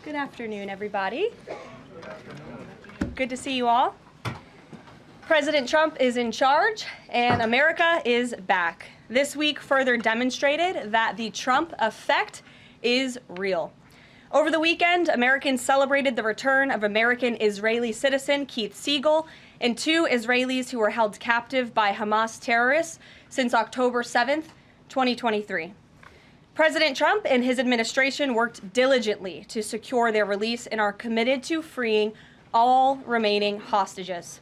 Good afternoon, everybody. Good to see you all. President Trump is in charge, and America is back. This week further demonstrated that the Trump effect is real. Over the weekend, Americans celebrated the return of American-Israeli citizen Keith Siegel and two Israelis who were held captive by Hamas terrorists since October 7th, 2023. President Trump and his administration worked diligently to secure their release and are committed to freeing all remaining hostages.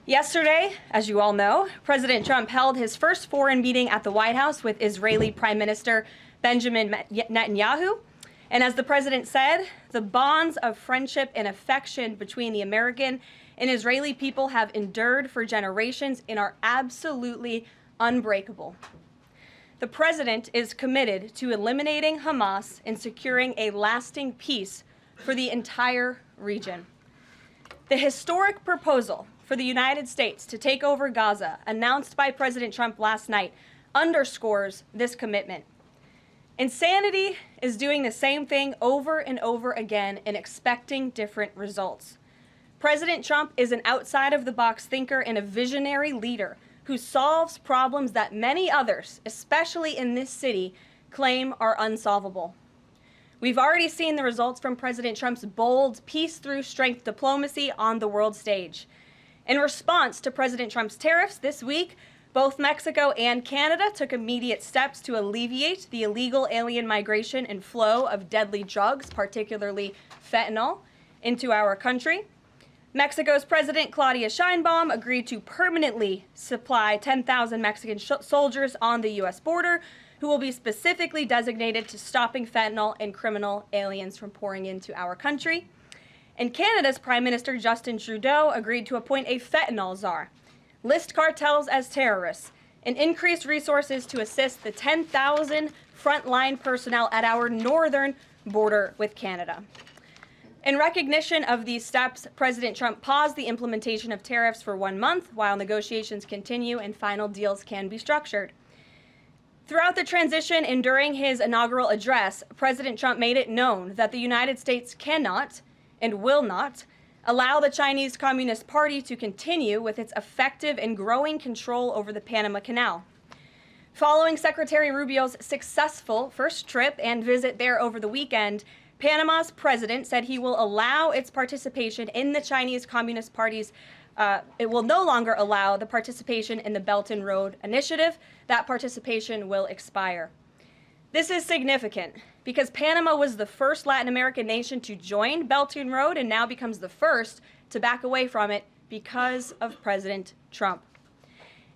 Yesterday, as you all know, President Trump held his first foreign meeting at the White House with Israeli Prime Minister Benjamin Netanyahu. And as the president said, the bonds of friendship and affection between the American and Israeli people have endured for generations and are absolutely unbreakable. The president is committed to eliminating Hamas and securing a lasting peace for the entire region. The historic proposal for the United States to take over Gaza, announced by President Trump last night, underscores this commitment. Insanity is doing the same thing over and over again and expecting different results. President Trump is an outside-of-the-box thinker and a visionary leader who solves problems that many others, especially in this city, claim are unsolvable. We've already seen the results from President Trump's bold peace-through-strength diplomacy on the world stage. In response to President Trump's tariffs this week, both Mexico and Canada took immediate steps to alleviate the illegal alien migration and flow of deadly drugs, particularly fentanyl, into our country. Mexico's President Claudia Sheinbaum agreed to permanently supply 10,000 Mexican soldiers on the U.S. border who will be specifically designated to stopping fentanyl and criminal aliens from pouring into our country. And Canada's Prime Minister Justin Trudeau agreed to appoint a fentanyl czar, list cartels as terrorists, and increase resources to assist the 10,000 frontline personnel at our northern border with Canada. In recognition of these steps, President Trump paused the implementation of tariffs for 1 month while negotiations continue and final deals can be structured. Throughout the transition and during his inaugural address, President Trump made it known that the United States cannot and will not allow the Chinese Communist Party to continue with its effective and growing control over the Panama Canal. Following Secretary Rubio's successful first trip and visit there over the weekend, Panama's president said he will allow its participation in the Chinese Communist Party's, it will no longer allow the participation in the Belt and Road Initiative. That participation will expire. This is significant because Panama was the first Latin American nation to join Belt and Road and now becomes the first to back away from it because of President Trump.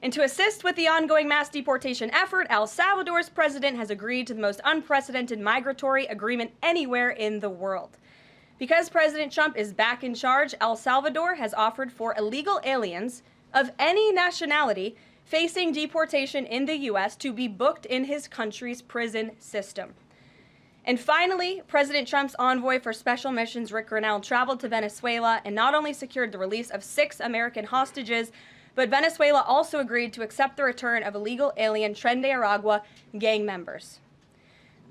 And to assist with the ongoing mass deportation effort, El Salvador's president has agreed to the most unprecedented migratory agreement anywhere in the world. Because President Trump is back in charge, El Salvador has offered for illegal aliens of any nationality facing deportation in the U.S. to be booked in his country's prison system. And finally, President Trump's envoy for special missions, Rick Grenell, traveled to Venezuela and not only secured the release of 6 American hostages, but Venezuela also agreed to accept the return of illegal alien Tren de Aragua gang members.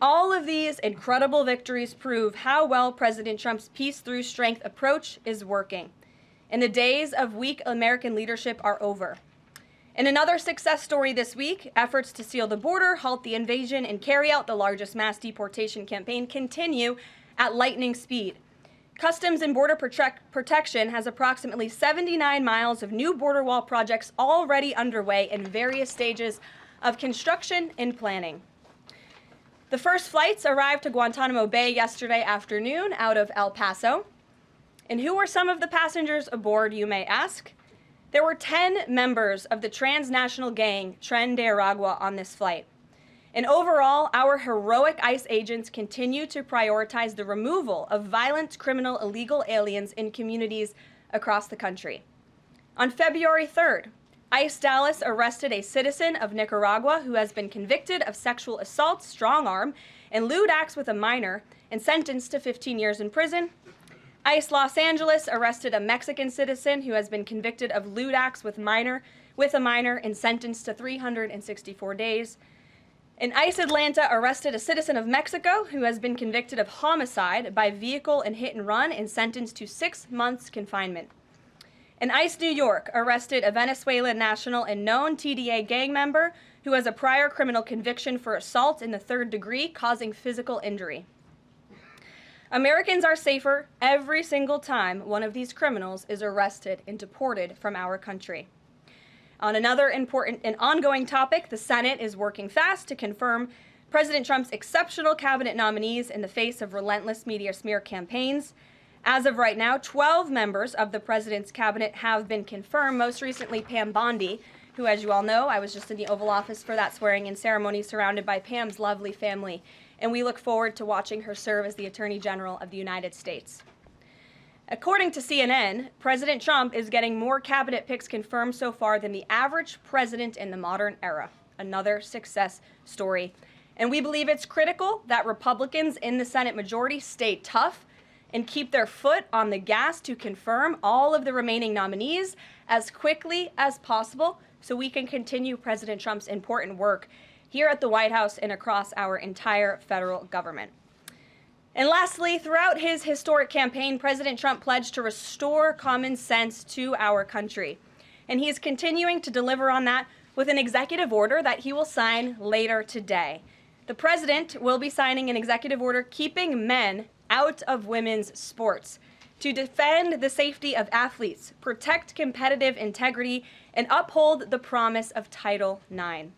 All of these incredible victories prove how well President Trump's peace-through-strength approach is working. And the days of weak American leadership are over. In another success story this week, efforts to seal the border, halt the invasion, and carry out the largest mass deportation campaign continue at lightning speed. Customs and Border Protection has approximately 79 miles of new border wall projects already underway in various stages of construction and planning. The first flights arrived to Guantanamo Bay yesterday afternoon out of El Paso. And who were some of the passengers aboard, you may ask? There were 10 members of the transnational gang Tren de Aragua on this flight. And overall, our heroic ICE agents continue to prioritize the removal of violent, criminal, illegal aliens in communities across the country. On February 3rd, ICE Dallas arrested a citizen of Nicaragua who has been convicted of sexual assault, strong arm, and lewd acts with a minor and sentenced to 15 years in prison. ICE Los Angeles arrested a Mexican citizen who has been convicted of lewd acts with a minor and sentenced to 364 days. And ICE Atlanta arrested a citizen of Mexico who has been convicted of homicide by vehicle and hit and run and sentenced to 6 months confinement. And ICE New York arrested a Venezuelan national and known TDA gang member who has a prior criminal conviction for assault in the 3rd degree causing physical injury. Americans are safer every single time one of these criminals is arrested and deported from our country. On another important and ongoing topic, the Senate is working fast to confirm President Trump's exceptional cabinet nominees in the face of relentless media smear campaigns. As of right now, 12 members of the president's cabinet have been confirmed, most recently Pam Bondi, who, as you all know, I was just in the Oval Office for that swearing-in ceremony surrounded by Pam's lovely family, and we look forward to watching her serve as the Attorney General of the United States. According to CNN, President Trump is getting more cabinet picks confirmed so far than the average president in the modern era. Another success story. And we believe it's critical that Republicans in the Senate majority stay tough and keep their foot on the gas to confirm all of the remaining nominees as quickly as possible so we can continue President Trump's important work here at the White House and across our entire federal government. And lastly, throughout his historic campaign, President Trump pledged to restore common sense to our country. And he is continuing to deliver on that with an executive order that he will sign later today. The president will be signing an executive order keeping men out of women's sports to defend the safety of athletes, protect competitive integrity, and uphold the promise of Title IX.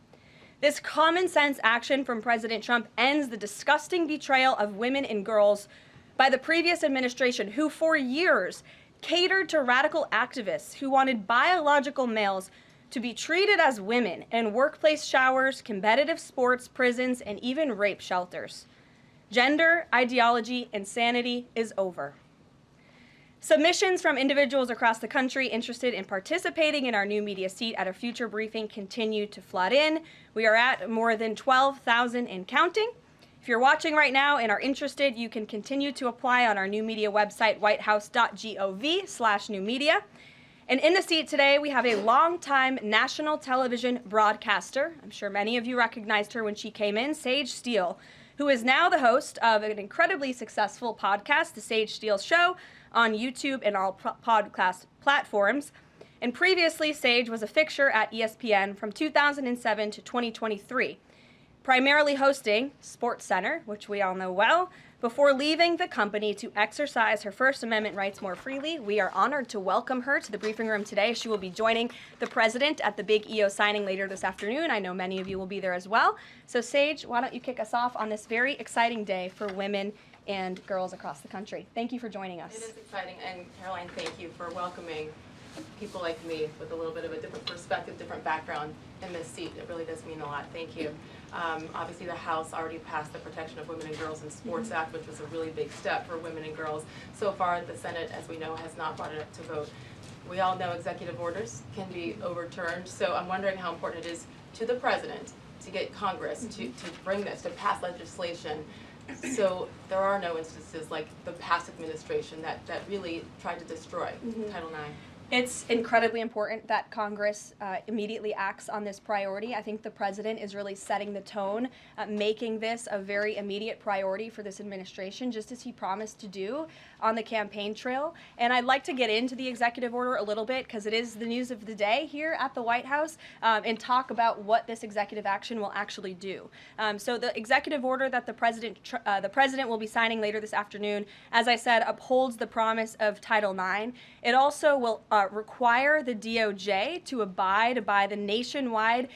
This common sense action from President Trump ends the disgusting betrayal of women and girls by the previous administration, who for years catered to radical activists who wanted biological males to be treated as women in workplace showers, competitive sports, prisons, and even rape shelters. Gender ideology insanity is over. Submissions from individuals across the country interested in participating in our new media seat at a future briefing continue to flood in. We are at more than 12,000 and counting. If you're watching right now and are interested, you can continue to apply on our new media website, whitehouse.gov/newmedia. And in the seat today, we have a longtime national television broadcaster. I'm sure many of you recognized her when she came in, Sage Steele, who is now the host of an incredibly successful podcast, The Sage Steele Show, on YouTube and all podcast platforms. And previously, Sage was a fixture at ESPN from 2007 to 2023, primarily hosting SportsCenter, which we all know well, before leaving the company to exercise her First Amendment rights more freely. We are honored to welcome her to the briefing room today. She will be joining the president at the big EO signing later this afternoon. I know many of you will be there as well. So Sage, why don't you kick us off on this very exciting day for women and girls across the country. Thank you for joining us. It is exciting, and Karoline, thank you for welcoming people like me with a little bit of a different perspective, different background in this seat. It really does mean a lot. Thank you. Obviously, the House already passed the Protection of Women and Girls in Sports Act, which was a really big step for women and girls. So far, the Senate, as we know, has not brought it up to vote. We all know executive orders can be overturned, so I'm wondering how important it is to the president to get Congress to bring this, to pass legislation. So there are no instances like the past administration that really tried to destroy Title IX. It's incredibly important that Congress immediately acts on this priority. I think the president is really setting the tone, making this a very immediate priority for this administration, just as he promised to do on the campaign trail. And I'd like to get into the executive order a little bit because it is the news of the day here at the White House, and talk about what this executive action will actually do. So the executive order that the president will be signing later this afternoon, as I said, upholds the promise of Title IX. It also will require the DOJ to abide by the nationwide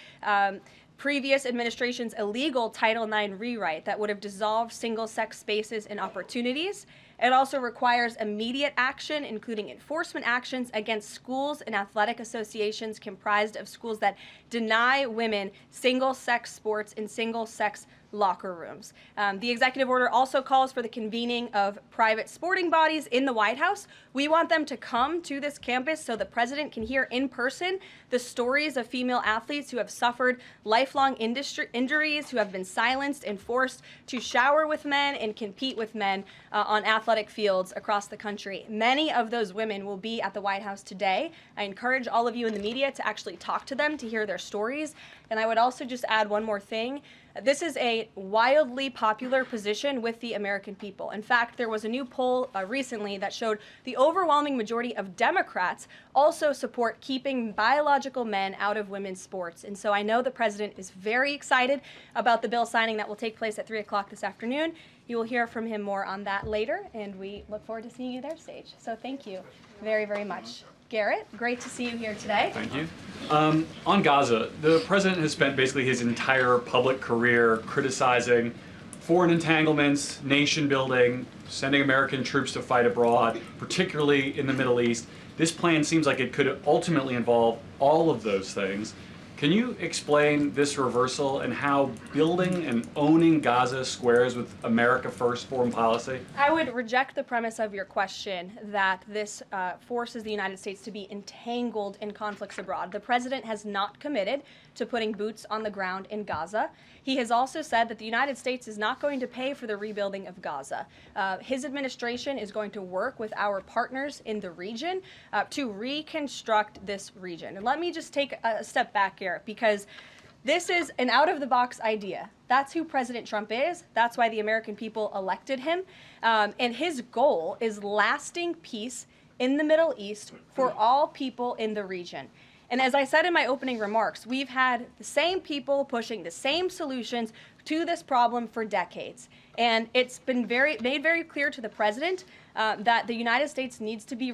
previous administration's illegal Title IX rewrite that would have dissolved single-sex spaces and opportunities. It also requires immediate action, including enforcement actions against schools and athletic associations comprised of schools that deny women single-sex sports in single-sex locker rooms. The executive order also calls for the convening of private sporting bodies in the White House. We want them to come to this campus so the president can hear in person the stories of female athletes who have suffered lifelong injuries, who have been silenced and forced to shower with men and compete with men on athletic fields across the country. Many of those women will be at the White House today. I encourage all of you in the media to actually talk to them, to hear their stories. And I would also just add one more thing. This is a wildly popular position with the American people. In fact, there was a new poll recently that showed the overwhelming majority of Democrats also support keeping biological men out of women's sports. And so I know the president is very excited about the bill signing that will take place at 3 o'clock this afternoon. You will hear from him more on that later, and we look forward to seeing you there, Sage. So thank you very, very much. Garrett, great to see you here today. Thank you. On Gaza, the president has spent basically his entire public career criticizing foreign entanglements, nation building, sending American troops to fight abroad, particularly in the Middle East. This plan seems like it could ultimately involve all of those things. Can you explain this reversal and how building and owning Gaza squares with America First foreign policy? I would reject the premise of your question that this forces the United States to be entangled in conflicts abroad. The president has not committed to putting boots on the ground in Gaza. He has also said that the United States is not going to pay for the rebuilding of Gaza. His administration is going to work with our partners in the region to reconstruct this region. And let me just take a step back here, because this is an out-of-the-box idea. That's who President Trump is. That's why the American people elected him. And his goal is lasting peace in the Middle East for all people in the region. And as I said in my opening remarks, we've had the same people pushing the same solutions to this problem for decades. And it's been made very clear to the president that the United States needs to be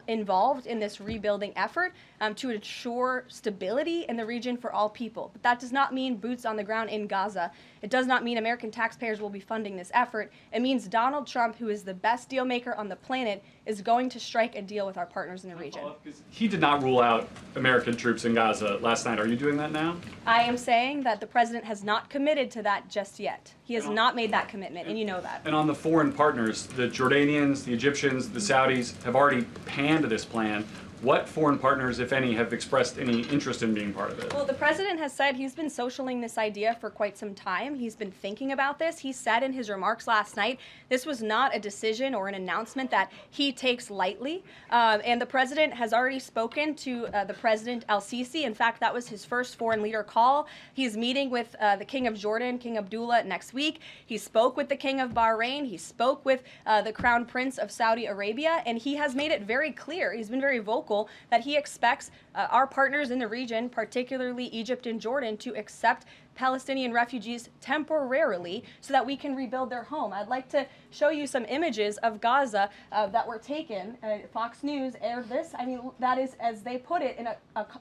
involved in this rebuilding effort to ensure stability in the region for all people. But that does not mean boots on the ground in Gaza. It does not mean American taxpayers will be funding this effort. It means Donald Trump, who is the best deal maker on the planet, is going to strike a deal with our partners in the region. He did not rule out American troops in Gaza last night. Are you doing that now? I am saying that the president has not committed to that just yet. He has not made that commitment, and you know that. And on the foreign partners, the Jordanians, the Egyptians, the Saudis have already panned this plan. What foreign partners, if any, have expressed any interest in being part of it? Well, the president has said he's been socialing this idea for quite some time. He's been thinking about this. He said in his remarks last night, this was not a decision or an announcement that he takes lightly. And the president has already spoken to the President al-Sisi. In fact, that was his first foreign leader call. He's meeting with the King of Jordan, King Abdullah, next week. He spoke with the King of Bahrain. He spoke with the Crown Prince of Saudi Arabia. And he has made it very clear, he's been very vocal, that he expects our partners in the region, particularly Egypt and Jordan, to accept Palestinian refugees temporarily so that we can rebuild their home. I'd like to show you some images of Gaza that were taken. Fox News aired this. I mean, that is, as they put it, in an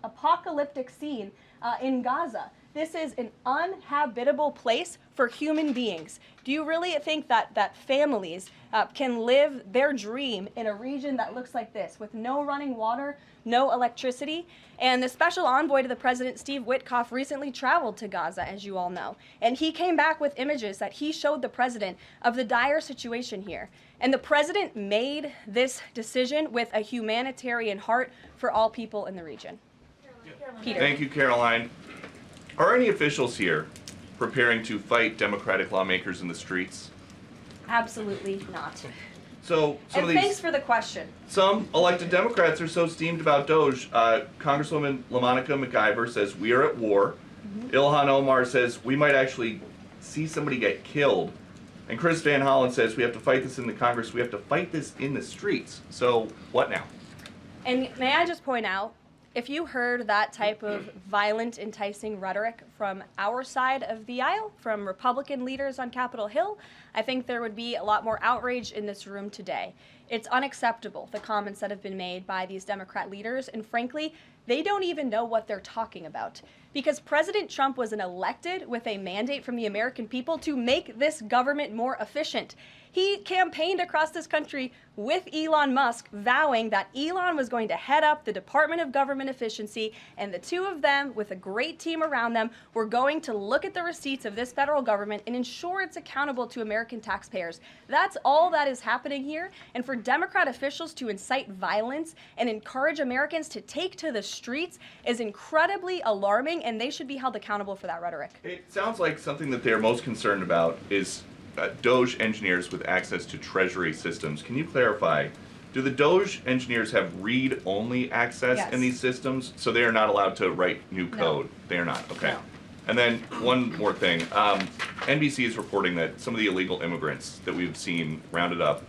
apocalyptic scene in Gaza. This is an uninhabitable place for human beings. Do you really think that families can live their dream in a region that looks like this, with no running water, no electricity? And the special envoy to the president, Steve Witkoff, recently traveled to Gaza, as you all know. And he came back with images that he showed the president of the dire situation here. And the president made this decision with a humanitarian heart for all people in the region. Peter. Thank you, Caroline. Are any officials here preparing to fight Democratic lawmakers in the streets? Absolutely not. So some And of these, thanks for the question. some elected Democrats are so steamed about Doge. Congresswoman LaMonica McIver says we are at war. Ilhan Omar says we might actually see somebody get killed. And Chris Van Hollen says we have to fight this in the Congress. We have to fight this in the streets. So what now? And may I just point out, if you heard that type of violent, enticing rhetoric from our side of the aisle, from Republican leaders on Capitol Hill, I think there would be a lot more outrage in this room today. It's unacceptable, the comments that have been made by these Democrat leaders, and frankly, they don't even know what they're talking about. Because President Trump was elected with a mandate from the American people to make this government more efficient. He campaigned across this country with Elon Musk, vowing that Elon was going to head up the Department of Government Efficiency, and the two of them, with a great team around them, were going to look at the receipts of this federal government and ensure it's accountable to American taxpayers. That's all that is happening here. And for Democrat officials to incite violence and encourage Americans to take to the streets is incredibly alarming, and they should be held accountable for that rhetoric. It sounds like something that they're most concerned about is Doge engineers with access to Treasury systems. Can you clarify, do the Doge engineers have read-only access Yes. in these systems, so they are not allowed to write new code? No. They are not, okay. No. And then one more thing. NBC is reporting that some of the illegal immigrants that we've seen rounded up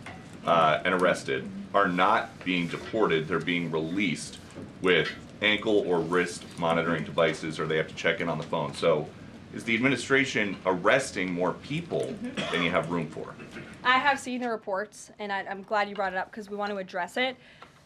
and arrested are not being deported. They're being released with ankle or wrist monitoring devices, or they have to check in on the phone. So is the administration arresting more people than you have room for? I have seen the reports, and I'm glad you brought it up because we want to address it.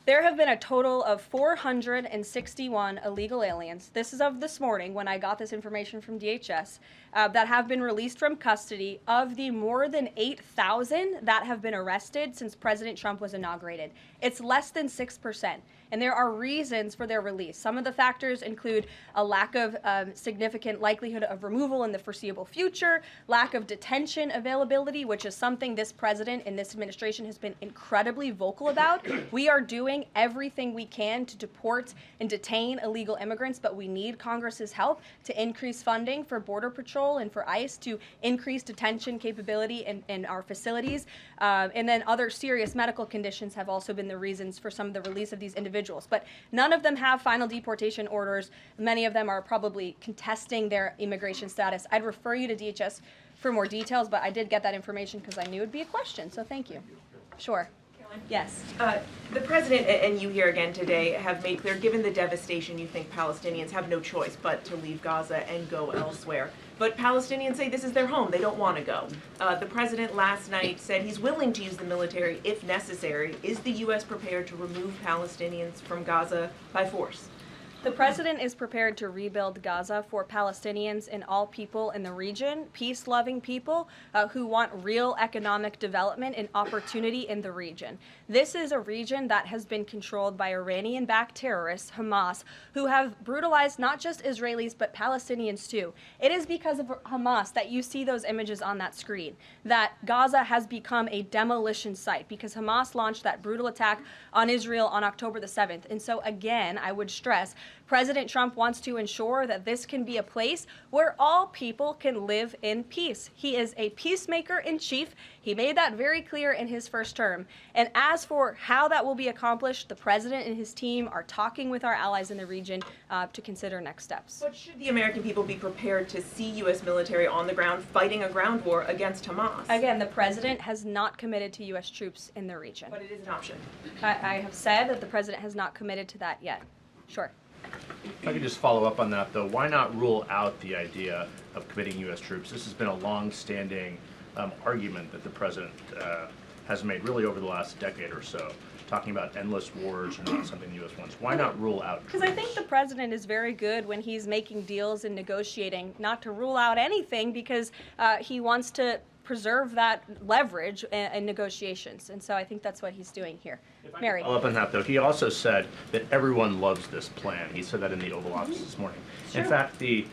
There have been a total of 461 illegal aliens. This is of this morning when I got this information from DHS that have been released from custody of the more than 8,000 that have been arrested since President Trump was inaugurated. It's less than 6%. And there are reasons for their release. Some of the factors include a lack of significant likelihood of removal in the foreseeable future, lack of detention availability, which is something this president and this administration has been incredibly vocal about. We are doing everything we can to deport and detain illegal immigrants, but we need Congress's help to increase funding for Border Patrol and for ICE to increase detention capability in our facilities. And then other serious medical conditions have also been the reasons for some of the release of these individuals. But none of them have final deportation orders. Many of them are probably contesting their immigration status. I'd refer you to DHS for more details, but I did get that information because I knew it'd be a question, so thank you. Sure. Yes. The president and you here again today have made clear, given the devastation, you think Palestinians have no choice but to leave Gaza and go elsewhere. But Palestinians say this is their home. They don't want to go. The president last night said he's willing to use the military if necessary. Is the U.S. prepared to remove Palestinians from Gaza by force? The president is prepared to rebuild Gaza for Palestinians and all people in the region, peace-loving people who want real economic development and opportunity in the region. This is a region that has been controlled by Iranian-backed terrorists, Hamas, who have brutalized not just Israelis but Palestinians too. It is because of Hamas that you see those images on that screen, that Gaza has become a demolition site because Hamas launched that brutal attack on Israel on October the 7th. And so again, I would stress, President Trump wants to ensure that this can be a place where all people can live in peace. He is a peacemaker in chief. He made that very clear in his first term. And as for how that will be accomplished, the president and his team are talking with our allies in the region to consider next steps. But should the American people be prepared to see U.S. military on the ground fighting a ground war against Hamas? Again, the president has not committed to U.S. troops in the region. But it is an option. I have said that the president has not committed to that yet. Sure. If I could just follow up on that, though, why not rule out the idea of committing U.S. troops? This has been a long-standing argument that the president has made really over the last decade or so, talking about endless wars and not something the U.S. wants. Why not rule out troops? Because I think the president is very good when he's making deals and negotiating not to rule out anything because he wants to preserve that leverage in negotiations. And so I think that's what he's doing here. Mary. Follow up on that, though. He also said that everyone loves this plan. He said that in the Oval Office this morning. Sure. In fact, the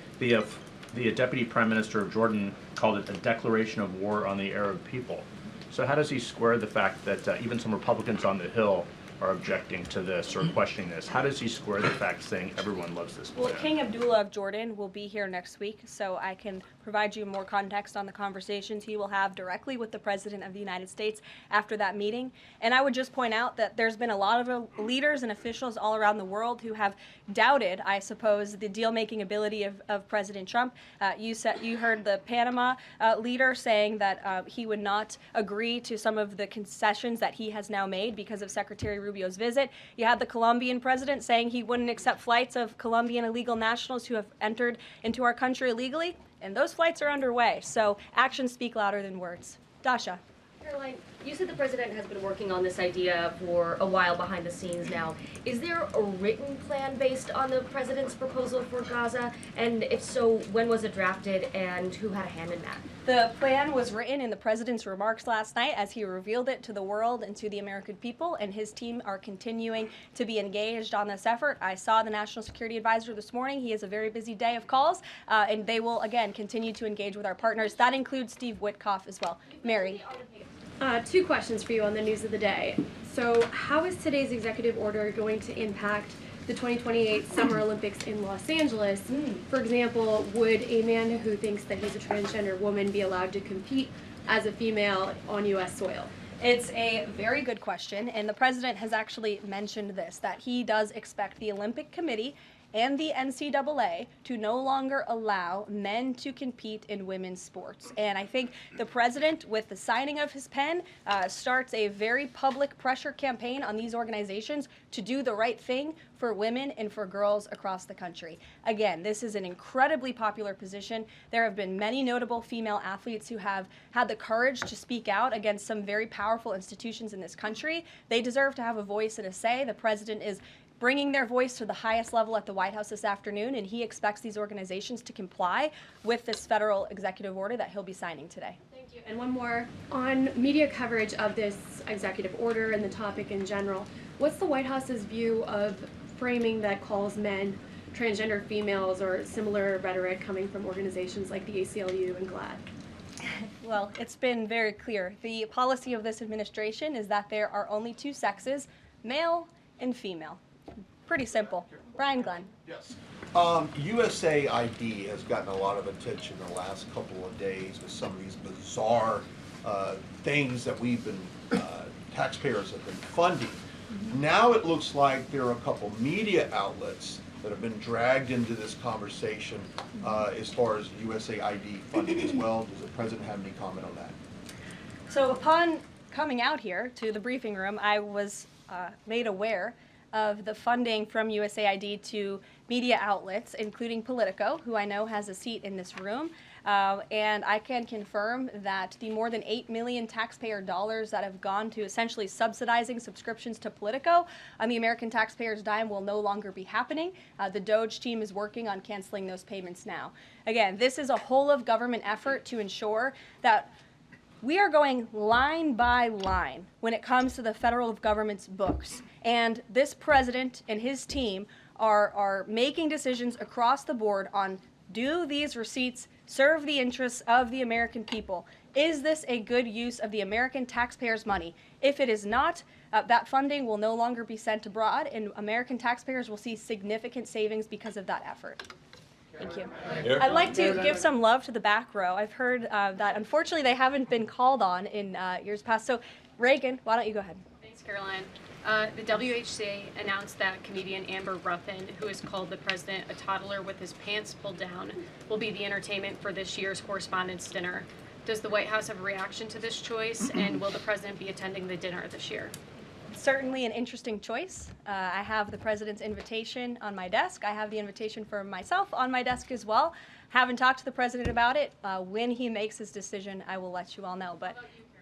Deputy Prime Minister of Jordan called it a declaration of war on the Arab people. So how does he square the fact that even some Republicans on the Hill are objecting to this or questioning this? How does he square the fact saying everyone loves this plan? Well, King Abdullah of Jordan will be here next week, so I can provide you more context on the conversations he will have directly with the President of the United States after that meeting. And I would just point out that there's been a lot of leaders and officials all around the world who have doubted, I suppose, the deal-making ability of President Trump. You heard the Panama leader saying that he would not agree to some of the concessions that he has now made because of Secretary Rubio's visit. You had the Colombian president saying he wouldn't accept flights of Colombian illegal nationals who have entered into our country illegally, and those flights are underway. So actions speak louder than words. Dasha. Karoline, you said the president has been working on this idea for a while behind the scenes now. Is there a written plan based on the president's proposal for Gaza? And if so, when was it drafted and who had a hand in that? The plan was written in the president's remarks last night as he revealed it to the world and to the American people, and his team are continuing to be engaged on this effort. I saw the National Security Advisor this morning. He has a very busy day of calls, and they will, again, continue to engage with our partners. That includes Steve Witkoff as well. Mary. Two questions for you on the news of the day. So how is today's executive order going to impact the 2028 Summer Olympics in Los Angeles? For example, would a man who thinks that he's a transgender woman be allowed to compete as a female on U.S. soil? It's a very good question, and the president has actually mentioned this, that he does expect the Olympic Committee and the NCAA to no longer allow men to compete in women's sports. And I think the president, with the signing of his pen, starts a very public pressure campaign on these organizations to do the right thing for women and for girls across the country. Again, this is an incredibly popular position. There have been many notable female athletes who have had the courage to speak out against some very powerful institutions in this country. They deserve to have a voice and a say. The president is bringing their voice to the highest level at the White House this afternoon, and he expects these organizations to comply with this federal executive order that he'll be signing today. Thank you. And one more on media coverage of this executive order and the topic in general. What's the White House's view of framing that calls men transgender females or similar rhetoric coming from organizations like the ACLU and GLAAD? Well, it's been very clear. The policy of this administration is that there are only two sexes, male and female. Pretty simple. Brian Glenn. Yes. USAID has gotten a lot of attention in the last couple of days with some of these bizarre things that we've been, taxpayers have been funding. Now it looks like there are a couple media outlets that have been dragged into this conversation as far as USAID funding as well. Does the president have any comment on that? So upon coming out here to the briefing room, I was made aware of the funding from USAID to media outlets, including Politico, who I know has a seat in this room. And I can confirm that the more than $8 million taxpayer dollars that have gone to essentially subsidizing subscriptions to Politico on the American taxpayers' dime will no longer be happening. The DOJ team is working on canceling those payments now. Again, this is a whole of government effort to ensure that we are going line by line when it comes to the federal government's books. And this president and his team are making decisions across the board on, do these receipts serve the interests of the American people? Is this a good use of the American taxpayers' money? If it is not, that funding will no longer be sent abroad, and American taxpayers will see significant savings because of that effort. Thank you. I'd like to give some love to the back row. I've heard that unfortunately they haven't been called on in years past. So Reagan, why don't you go ahead? Thanks, Caroline. The WHC announced that comedian Amber Ruffin, who has called the president a toddler with his pants pulled down, will be the entertainment for this year's Correspondents' Dinner. Does the White House have a reaction to this choice, and will the president be attending the dinner this year? Certainly an interesting choice. I have the president's invitation on my desk. I have the invitation for myself on my desk as well. Haven't talked to the president about it. When he makes his decision, I will let you all know. But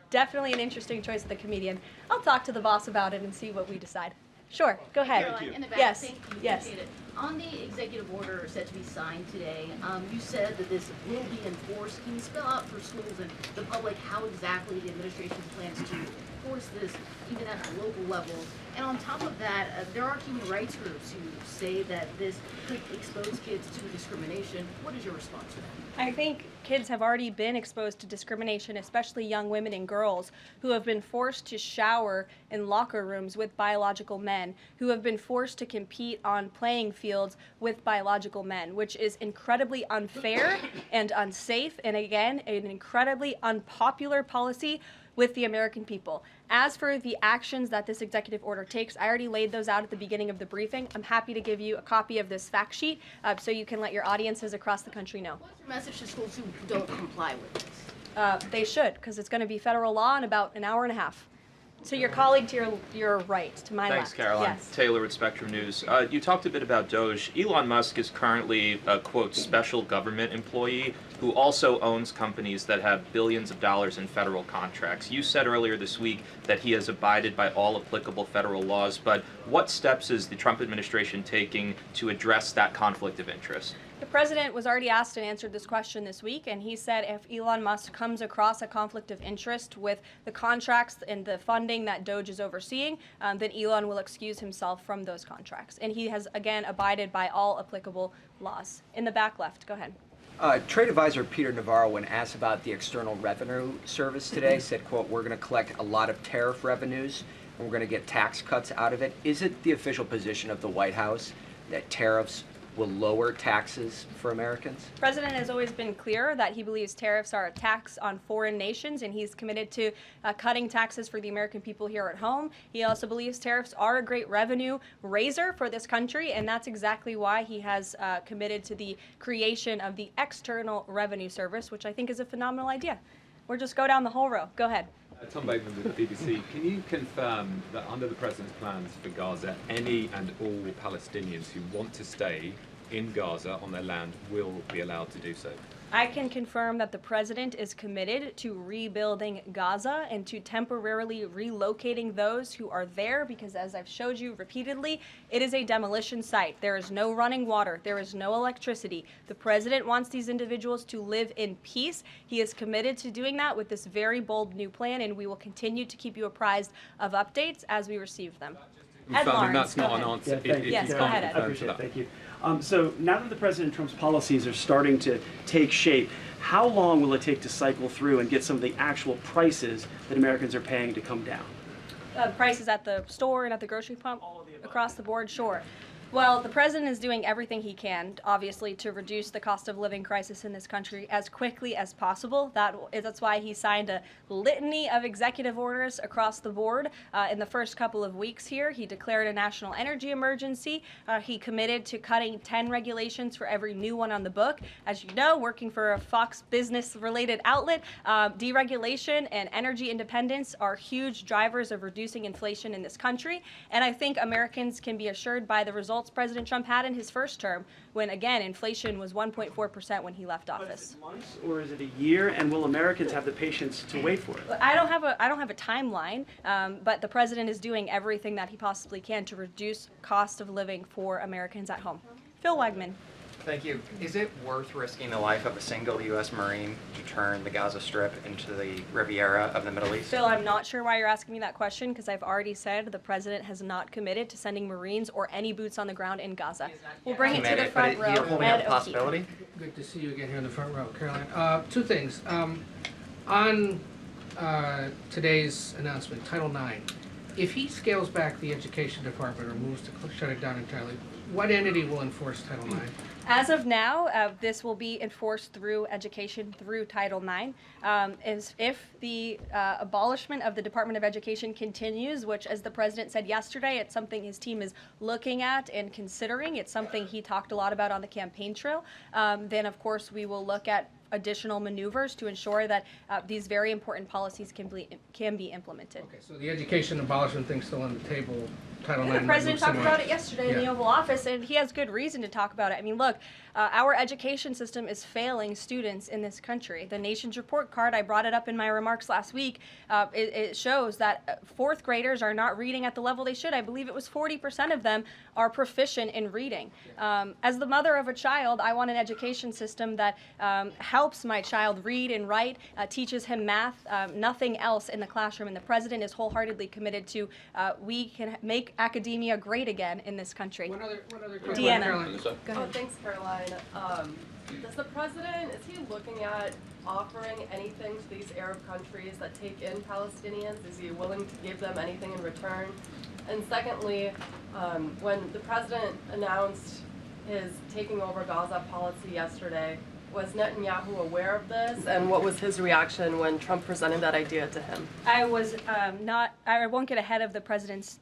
definitely an interesting choice of the comedian. I'll talk to the boss about it and see what we decide. Sure, go ahead. Caroline, in the back, Yes, thank you, yes. appreciate it. On the executive order set to be signed today, you said that this will be enforced. Can you spell out for schools and the public how exactly the administration plans to enforce this, even at the local level? And on top of that, there are human rights groups who say that this could expose kids to discrimination. What is your response to that? I think kids have already been exposed to discrimination, especially young women and girls who have been forced to shower in locker rooms with biological men, who have been forced to compete on playing fields with biological men, which is incredibly unfair and unsafe, and again, an incredibly unpopular policy with the American people. As for the actions that this executive order takes, I already laid those out at the beginning of the briefing. I'm happy to give you a copy of this fact sheet so you can let your audiences across the country know. What's your message to schools who don't comply with this? They should, because it's going to be federal law in about an hour and a half. So your colleague to your right, to my Thanks, left. Caroline. Yes. Taylor with Spectrum News. You talked a bit about Doge. Elon Musk is currently a, quote, special government employee who also owns companies that have billions of dollars in federal contracts. You said earlier this week that he has abided by all applicable federal laws, but what steps is the Trump administration taking to address that conflict of interest? The president was already asked and answered this question this week, and he said if Elon Musk comes across a conflict of interest with the contracts and the funding that Doge is overseeing, then Elon will excuse himself from those contracts. And he has, again, abided by all applicable laws. In the back left, go ahead. Trade advisor Peter Navarro, when asked about the External Revenue Service today, said, quote, we're going to collect a lot of tariff revenues and we're going to get tax cuts out of it. Is it the official position of the White House that tariffs will lower taxes for Americans? The president has always been clear that he believes tariffs are a tax on foreign nations, and he's committed to cutting taxes for the American people here at home. He also believes tariffs are a great revenue raiser for this country, and that's exactly why he has committed to the creation of the External Revenue Service, which I think is a phenomenal idea. Or just go down the whole row. Go ahead. Tom Bateman with the BBC. Can you confirm that under the President's plans for Gaza, any and all Palestinians who want to stay in Gaza on their land will be allowed to do so? I can confirm that the president is committed to rebuilding Gaza and to temporarily relocating those who are there because, as I've showed you repeatedly, it is a demolition site. There is no running water. There is no electricity. The president wants these individuals to live in peace. He is committed to doing that with this very bold new plan, and we will continue to keep you apprised of updates as we receive them. Ed Lawrence, that's not go an ahead. answer. Yeah, thank you. Yes, go ahead, Ed. I appreciate it. Thank you. So now that the President Trump's policies are starting to take shape, how long will it take to cycle through and get some of the actual prices that Americans are paying to come down? Prices at the store and at the grocery pump? Across the board, sure. Well, the president is doing everything he can, obviously, to reduce the cost of living crisis in this country as quickly as possible. That's why he signed a litany of executive orders across the board. In the first couple of weeks here, he declared a national energy emergency. He committed to cutting 10 regulations for every new one on the book. As you know, working for a Fox Business-related outlet, deregulation and energy independence are huge drivers of reducing inflation in this country. And I think Americans can be assured by the results President Trump had in his first term, when again inflation was 1.4% when he left office. Is it months or is it a year? And will Americans have the patience to wait for it? I don't have a timeline, but the president is doing everything that he possibly can to reduce cost of living for Americans at home. Phil Wegman. Thank you. Is it worth risking the life of a single U.S. Marine to turn the Gaza Strip into the Riviera of the Middle East? Phil, I'm not sure why you're asking me that question because I've already said the president has not committed to sending Marines or any boots on the ground in Gaza. We'll bring it to the front row. You're holding out the possibility? Good to see you again here in the front row, Karoline. Two things. On today's announcement, Title IX, if he scales back the education department or moves to shut it down entirely, what entity will enforce Title IX? As of now, this will be enforced through education, through Title IX. If the abolishment of the Department of Education continues, which, as the president said yesterday, it's something his team is looking at and considering. It's something he talked a lot about on the campaign trail. Then, of course, we will look at additional maneuvers to ensure that these very important policies can be implemented. Okay, so the education abolishment thing's still on the table. Title IX. The president talked about it yesterday in the Oval Office, and he has good reason to talk about it. I mean, look, our education system is failing students in this country. The Nation's Report Card, I brought it up in my remarks last week, it shows that fourth graders are not reading at the level they should. I believe it was 40% of them are proficient in reading. As the mother of a child, I want an education system that helps my child read and write, teaches him math, nothing else in the classroom. And the president is wholeheartedly committed to we can make academia great again in this country. One other Deanna. Go Oh, thanks, Caroline. Does the president, is he looking at offering anything to these Arab countries that take in Palestinians? Is he willing to give them anything in return? And secondly, when the president announced his taking over Gaza policy yesterday, was Netanyahu aware of this? And what was his reaction when Trump presented that idea to him? I won't get ahead of the president's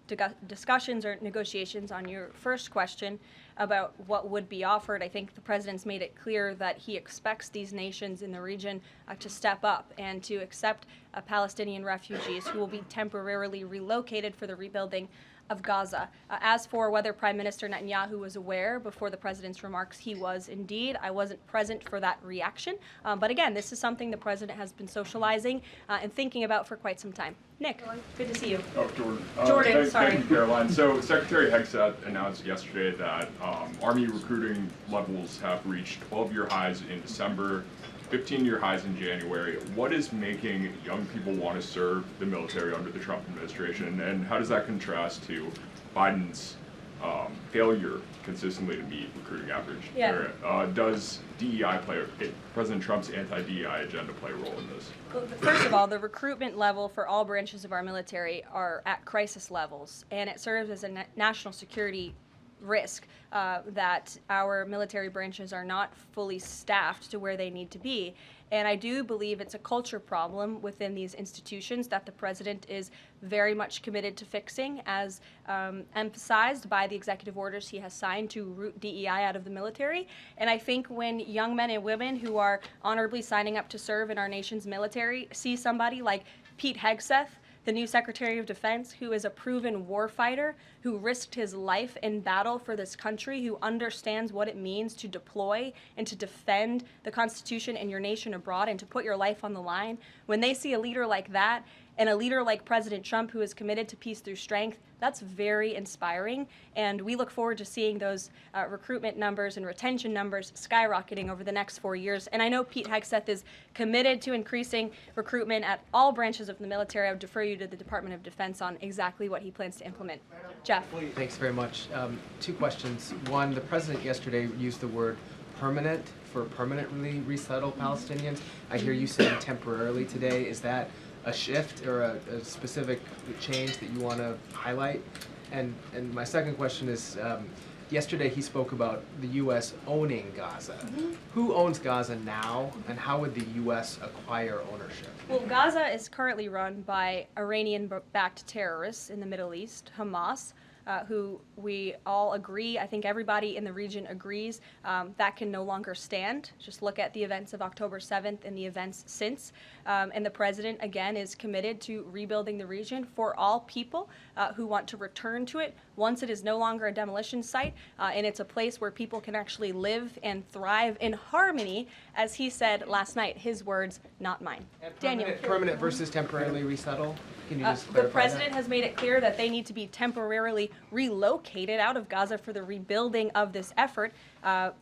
discussions or negotiations on your first question about what would be offered. I think the president's made it clear that he expects these nations in the region to step up and to accept Palestinian refugees who will be temporarily relocated for the rebuilding of Gaza. As for whether Prime Minister Netanyahu was aware before the president's remarks, he was indeed. I wasn't present for that reaction. But again, this is something the president has been socializing and thinking about for quite some time. Nick, good to see you. Oh, Jordan. Jordan, sorry. Thank you, Caroline. So Secretary Hegseth announced yesterday that Army recruiting levels have reached 12-year highs in December, 15-year highs in January. What is making young people want to serve the military under the Trump administration, and how does that contrast to Biden's failure consistently to meet recruiting average? Yeah. Does President Trump's anti-DEI agenda play a role in this? Well, first of all, the recruitment level for all branches of our military are at crisis levels, and it serves as a national security risk that our military branches are not fully staffed to where they need to be. And I do believe it's a culture problem within these institutions that the president is very much committed to fixing, as emphasized by the executive orders he has signed to root DEI out of the military. And I think when young men and women who are honorably signing up to serve in our nation's military see somebody like Pete Hegseth, the new Secretary of Defense, who is a proven warfighter, who risked his life in battle for this country, who understands what it means to deploy and to defend the Constitution and your nation abroad and to put your life on the line. When they see a leader like that and a leader like President Trump, who is committed to peace through strength, that's very inspiring. And we look forward to seeing those recruitment numbers and retention numbers skyrocketing over the next 4 years. And I know Pete Hegseth is committed to increasing recruitment at all branches of the military. I would defer you to the Department of Defense on exactly what he plans to implement. Jeff. Thanks very much. Two questions. One, the president yesterday used the word permanent for permanently resettle Palestinians. I hear you saying temporarily today. Is that a shift or a specific change that you want to highlight? And my second question is, yesterday he spoke about the U.S. owning Gaza. Who owns Gaza now, and how would the U.S. acquire ownership? Well, Gaza is currently run by Iranian-backed terrorists in the Middle East, Hamas, who we all agree, I think everybody in the region agrees, that can no longer stand. Just look at the events of October 7th and the events since. And the president, again, is committed to rebuilding the region for all people who want to return to it once it is no longer a demolition site, and it's a place where people can actually live and thrive in harmony, as he said last night. His words, not mine. Daniel. Permanent versus temporarily resettle? Can you just clarify The president has made it clear that they need to be temporarily relocated out of Gaza for the rebuilding of this effort.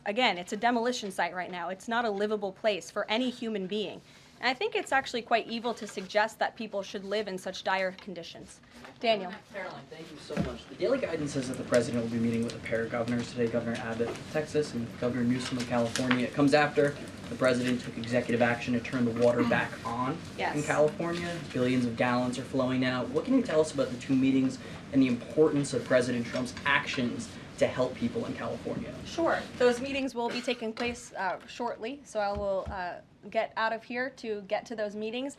Again, it's a demolition site right now. It's not a livable place for any human being. And I think it's actually quite evil to suggest that people should live in such dire conditions. Daniel. Karoline, thank you so much. The Daily Guidance says that the president will be meeting with a pair of governors today, Governor Abbott of Texas and Governor Newsom of California. It comes after the president took executive action to turn the water back on in California. Billions of gallons are flowing now. What can you tell us about the two meetings and the importance of President Trump's actions to help people in California? Sure. Those meetings will be taking place shortly, so I will get out of here to get to those meetings.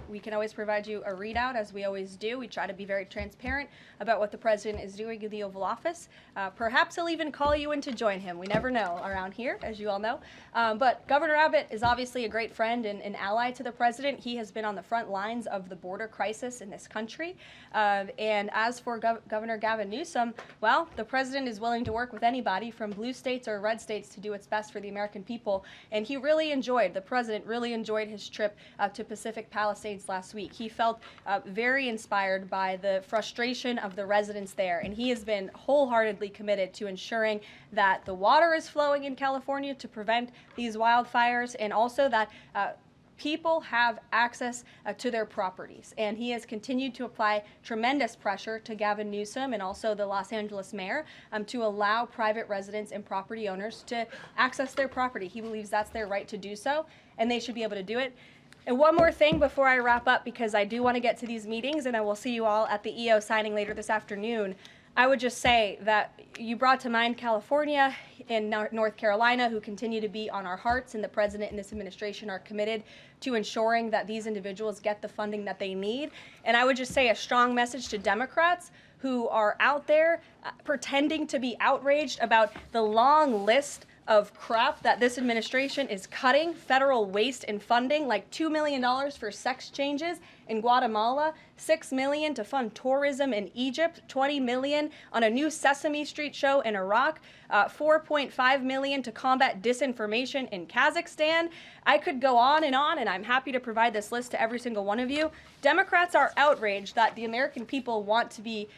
We can always provide you a readout, as we always do. We try to be very transparent about what the president is doing in the Oval Office. Perhaps he'll even call you in to join him. We never know around here, as you all know. But Governor Abbott is obviously a great friend and an ally to the president. He has been on the front lines of the border crisis in this country. And as for Governor Gavin Newsom, well, the president is willing to work with anybody from blue states or red states to do what's best for the American people. And he really enjoyed, the president really enjoyed his trip to Pacific Palisades last week. He felt very inspired by the frustration of the residents there, and he has been wholeheartedly committed to ensuring that the water is flowing in California to prevent these wildfires, and also that people have access to their properties. And he has continued to apply tremendous pressure to Gavin Newsom and also the Los Angeles mayor to allow private residents and property owners to access their property. He believes that's their right to do so, and they should be able to do it. And one more thing before I wrap up, because I do want to get to these meetings, and I will see you all at the EO signing later this afternoon. I would just say that you brought to mind California and North Carolina, who continue to be on our hearts, and the president and this administration are committed to ensuring that these individuals get the funding that they need. And I would just say a strong message to Democrats who are out there pretending to be outraged about the long list of crap that this administration is cutting, federal waste and funding, like $2 million for sex changes in Guatemala, $6 million to fund tourism in Egypt, $20 million on a new Sesame Street show in Iraq, $4.5 million to combat disinformation in Kazakhstan. I could go on, and I'm happy to provide this list to every single one of you. Democrats are outraged that the American people want to be,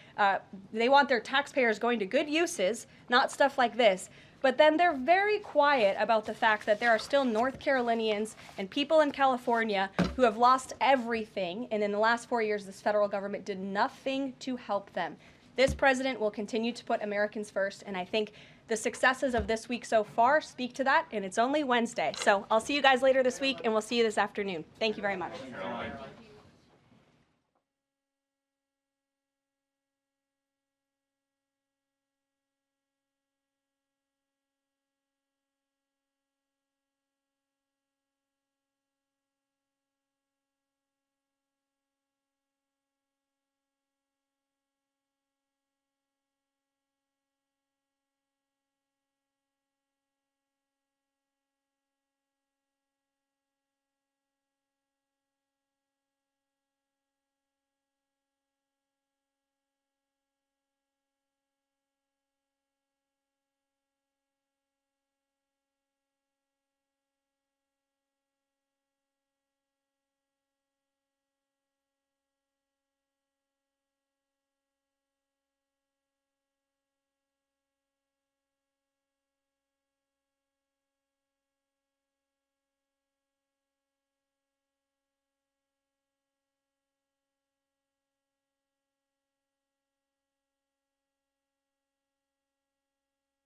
they want their taxpayers going to good uses, not stuff like this. But then they're very quiet about the fact that there are still North Carolinians and people in California who have lost everything, and in the last 4 years, this federal government did nothing to help them. This president will continue to put Americans first, and I think the successes of this week so far speak to that, and it's only Wednesday. So I'll see you guys later this week, and we'll see you this afternoon. Thank you very much.